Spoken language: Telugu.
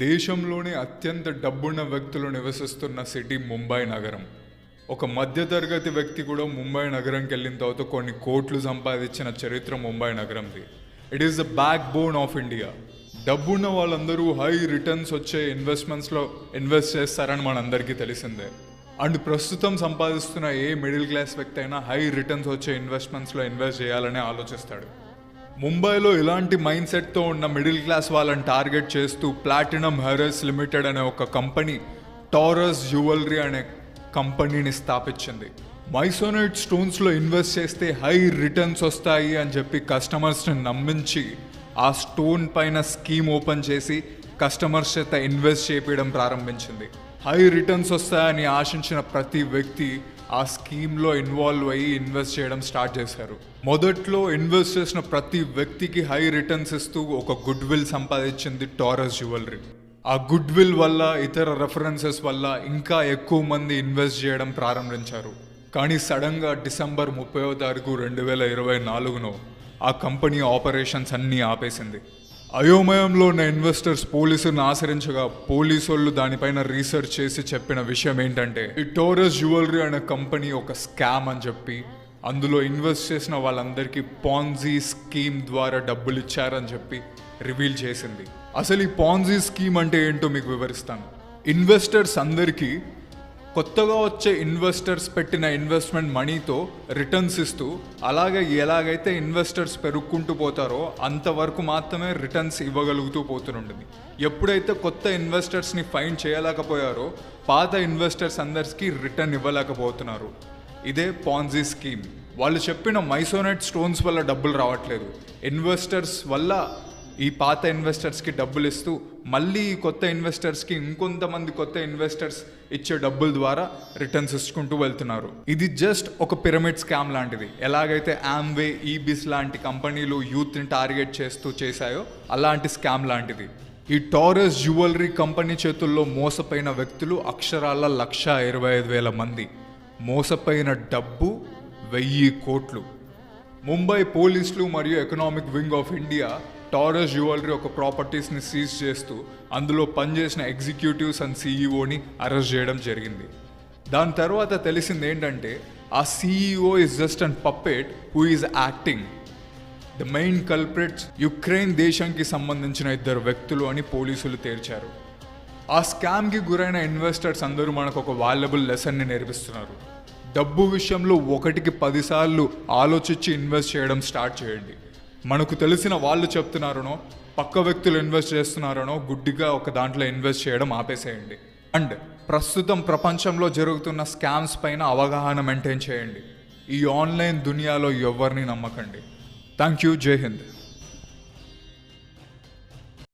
దేశంలోనే అత్యంత డబ్బున్న వ్యక్తులు నివసిస్తున్న సిటీ ముంబై నగరం. ఒక మధ్యతరగతి వ్యక్తి కూడా ముంబై నగరంకి వెళ్ళిన తర్వాత కొన్ని కోట్లు సంపాదించిన చరిత్ర ముంబై నగరంది. It is the backbone of India. డబ్బున్న వాళ్ళందరూ హై రిటర్న్స్ వచ్చే ఇన్వెస్ట్మెంట్స్లో ఇన్వెస్ట్ చేస్తారని మనందరికీ తెలిసిందే. అండ్ ప్రస్తుతం సంపాదిస్తున్న ఏ మిడిల్ క్లాస్ వ్యక్తి అయినా హై రిటర్న్స్ వచ్చే ఇన్వెస్ట్మెంట్స్లో ఇన్వెస్ట్ చేయాలని ఆలోచిస్తాడు. ముంబైలో ఇలాంటి మైండ్ సెట్తో ఉన్న మిడిల్ క్లాస్ వాళ్ళని టార్గెట్ చేస్తూ ప్లాటినం హెయిర్స్ లిమిటెడ్ అనే ఒక కంపెనీ టారస్ జ్యువెలరీ అనే కంపెనీని స్థాపించింది. మైసోనైట్ స్టోన్స్లో ఇన్వెస్ట్ చేస్తే హై రిటర్న్స్ వస్తాయి అని చెప్పి కస్టమర్స్ని నమ్మించి ఆ స్టోన్ పైన స్కీమ్ ఓపెన్ చేసి కస్టమర్స్ చేత ఇన్వెస్ట్ చేయడం ప్రారంభించింది. హై రిటర్న్స్ వస్తాయని ఆశించిన ప్రతి వ్యక్తి ఆ స్కీమ్లో ఇన్వాల్వ్ అయ్యి ఇన్వెస్ట్ చేయడం స్టార్ట్ చేశారు. మొదట్లో ఇన్వెస్ట్ చేసిన ప్రతి వ్యక్తికి హై రిటర్న్స్ ఇస్తూ ఒక గుడ్ విల్ సంపాదించింది టారస్ జ్యువెలరీ. ఆ గుడ్ విల్ వల్ల, ఇతర రెఫరెన్సెస్ వల్ల ఇంకా ఎక్కువ మంది ఇన్వెస్ట్ చేయడం ప్రారంభించారు. కానీ సడన్గా డిసెంబర్ 30వ తారీఖు 2024 ఆ కంపెనీ ఆపరేషన్స్ అన్నీ ఆపేసింది. అయోమయంలో ఉన్న ఇన్వెస్టర్స్ పోలీసులను ఆశ్రయించగా పోలీసు వాళ్ళు దానిపైన రీసెర్చ్ చేసి చెప్పిన విషయం ఏంటంటే ఈ టారస్ జ్యువెలరీ అనే కంపెనీ ఒక స్కామ్ అని చెప్పి అందులో ఇన్వెస్ట్ చేసిన వాళ్ళందరికీ పాన్జీ స్కీమ్ ద్వారా డబ్బులు ఇచ్చారని చెప్పి రివీల్ చేసింది. అసలు ఈ పాన్జీ స్కీమ్ అంటే ఏంటో మీకు వివరిస్తాను. ఇన్వెస్టర్స్ అందరికీ కొత్తగా వచ్చే ఇన్వెస్టర్స్ పెట్టిన ఇన్వెస్ట్మెంట్ మనీతో రిటర్న్స్ ఇస్తూ, అలాగే ఎలాగైతే ఇన్వెస్టర్స్ పెరుగుకుంటూ పోతారో అంతవరకు మాత్రమే రిటర్న్స్ ఇవ్వగలుగుతూ పోతుంటుంది. ఎప్పుడైతే కొత్త ఇన్వెస్టర్స్ని ఫైండ్ చేయలేకపోయారో పాత ఇన్వెస్టర్స్ అందరికీ రిటర్న్ ఇవ్వలేకపోతున్నారు. ఇదే పాన్జీ స్కీమ్. వాళ్ళు చెప్పిన మైసోనైట్ స్టోన్స్ వల్ల డబ్బులు రావట్లేదు, ఇన్వెస్టర్స్ వల్ల ఈ పాత ఇన్వెస్టర్స్కి డబ్బులు ఇస్తూ మళ్ళీ ఈ కొత్త ఇన్వెస్టర్స్కి ఇంకొంతమంది కొత్త ఇన్వెస్టర్స్ ఇచ్చే డబ్బుల ద్వారా రిటర్న్స్ ఇచ్చుకుంటూ వెళ్తున్నారు. ఇది జస్ట్ ఒక పిరమిడ్ స్కామ్ లాంటిది. ఎలాగైతే ఆమ్వే, ఈబిస్ లాంటి కంపెనీలు యూత్ని టార్గెట్ చేస్తూ చేశాయో అలాంటి స్కామ్ లాంటిది. ఈ టారస్ జ్యువెలరీ కంపెనీ చేతుల్లో మోసపోయిన వ్యక్తులు అక్షరాల 125,000 మంది. మోసపోయిన డబ్బు 1000 కోట్లు. ముంబై పోలీసులు మరియు economic wing of India taurus jewellery ఒక ప్రాపర్టీస్ని సీజ్ చేస్తూ అందులో పనిచేసిన ఎగ్జిక్యూటివ్స్ అండ్ సీఈఓని అరెస్ట్ చేయడం జరిగింది. దాని తర్వాత తెలిసింది ఏంటంటే ఆ CEO is just an puppet who is acting. The main culprits Ukraine దేశానికి సంబంధించిన 2 వ్యక్తులు అని పోలీసులు తేల్చారు. ఆ స్కామ్కి గురైన ఇన్వెస్టర్స్ అందరూ మనకు ఒక వాల్యుబుల్ లెసన్ని నేర్పిస్తున్నారు. డబ్బు విషయంలో 1కి 10 సార్లు ఆలోచించి ఇన్వెస్ట్ చేయడం స్టార్ట్ చేయండి. మనకు తెలిసిన వాళ్ళు చెప్తున్నారనో, పక్క వ్యక్తులు ఇన్వెస్ట్ చేస్తున్నారనో గుడ్డిగా ఒక దాంట్లో ఇన్వెస్ట్ చేయడం ఆపేసేయండి. అండ్ ప్రస్తుతం ప్రపంచంలో జరుగుతున్న స్కామ్స్ పైన అవగాహన మెయింటైన్ చేయండి. ఈ ఆన్లైన్ దునియాలో ఎవరిని నమ్మకండి. Thank you. జై హింద్.